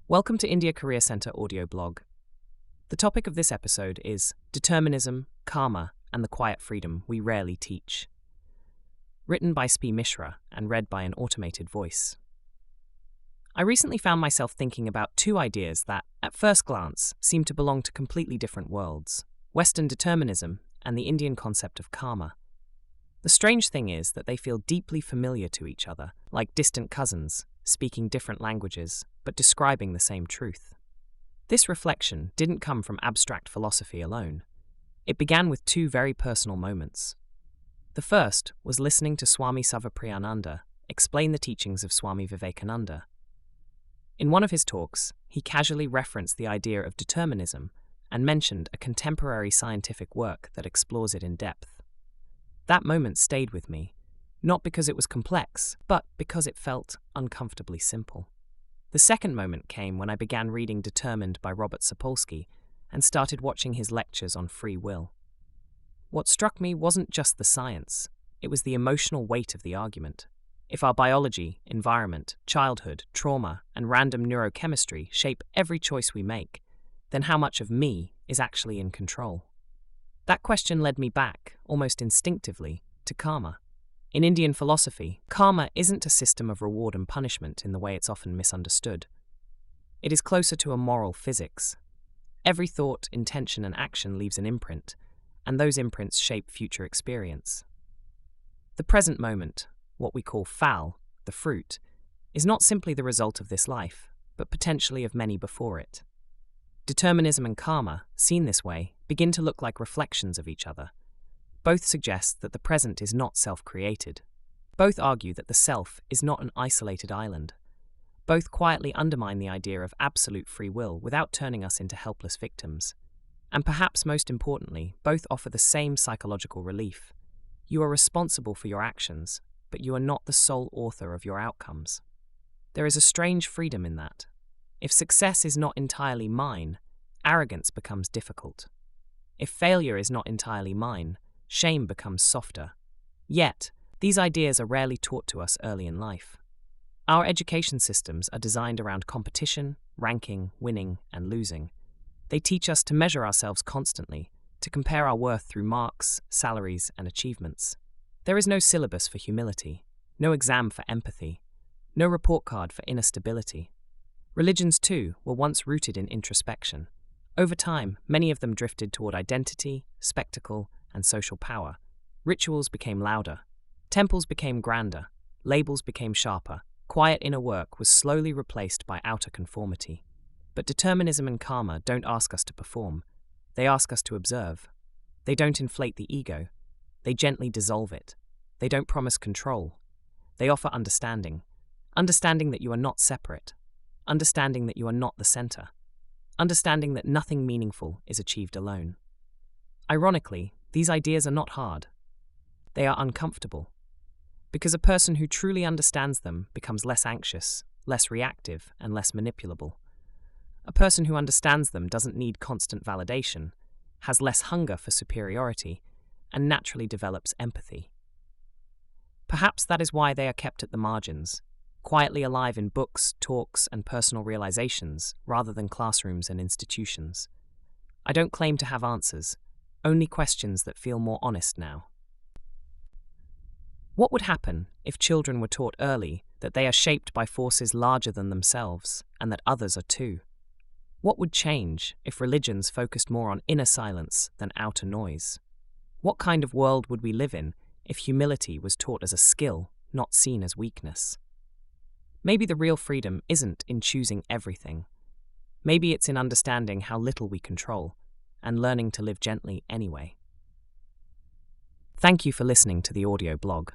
Welcome to India Career Centre audio blog. The topic of this episode is Determinism, Karma, and the Quiet Freedom We Rarely Teach. Written by Spi Mishra and read by an automated voice. I recently found myself thinking about two ideas that, at first glance, seem to belong to completely different worlds: Western determinism and the Indian concept of karma. The strange thing is that they feel deeply familiar to each other, like distant cousins, speaking different languages, but describing the same truth. This reflection didn't come from abstract philosophy alone. It began with two very personal moments. The first was listening to Swami Savapriyananda explain the teachings of Swami Vivekananda. In one of his talks, he casually referenced the idea of determinism and mentioned a contemporary scientific work that explores it in depth. That moment stayed with me, not because it was complex, but because it felt uncomfortably simple. The second moment came when I began reading Determined by Robert Sapolsky and started watching his lectures on free will. What struck me wasn't just the science, it was the emotional weight of the argument. If our biology, environment, childhood, trauma, and random neurochemistry shape every choice we make, then how much of me is actually in control? That question led me back, almost instinctively, to karma. In Indian philosophy, karma isn't a system of reward and punishment in the way it's often misunderstood. It is closer to a moral physics. Every thought, intention, and action leaves an imprint, and those imprints shape future experience. The present moment, what we call phal, the fruit, is not simply the result of this life, but potentially of many before it. Determinism and karma, seen this way, begin to look like reflections of each other. Both suggest that the present is not self-created. Both argue that the self is not an isolated island. Both quietly undermine the idea of absolute free will without turning us into helpless victims. And perhaps most importantly, both offer the same psychological relief. You are responsible for your actions, but you are not the sole author of your outcomes. There is a strange freedom in that. If success is not entirely mine, arrogance becomes difficult. If failure is not entirely mine, shame becomes softer. Yet, these ideas are rarely taught to us early in life. Our education systems are designed around competition, ranking, winning, and losing. They teach us to measure ourselves constantly, to compare our worth through marks, salaries, and achievements. There is no syllabus for humility, no exam for empathy, no report card for inner stability. Religions, too, were once rooted in introspection. Over time, many of them drifted toward identity, spectacle, and social power. Rituals became louder. Temples became grander. Labels became sharper. Quiet inner work was slowly replaced by outer conformity. But determinism and karma don't ask us to perform. They ask us to observe. They don't inflate the ego. They gently dissolve it. They don't promise control. They offer understanding. Understanding that you are not separate. Understanding that you are not the center. Understanding that nothing meaningful is achieved alone. Ironically, these ideas are not hard. They are uncomfortable. Because a person who truly understands them becomes less anxious, less reactive, and less manipulable. A person who understands them doesn't need constant validation, has less hunger for superiority, and naturally develops empathy. Perhaps that is why they are kept at the margins, quietly alive in books, talks, and personal realizations, rather than classrooms and institutions. I don't claim to have answers, only questions that feel more honest now. What would happen if children were taught early that they are shaped by forces larger than themselves, and that others are too? What would change if religions focused more on inner silence than outer noise? What kind of world would we live in if humility was taught as a skill, not seen as weakness? Maybe the real freedom isn't in choosing everything. Maybe it's in understanding how little we control and learning to live gently anyway. Thank you for listening to the audio blog.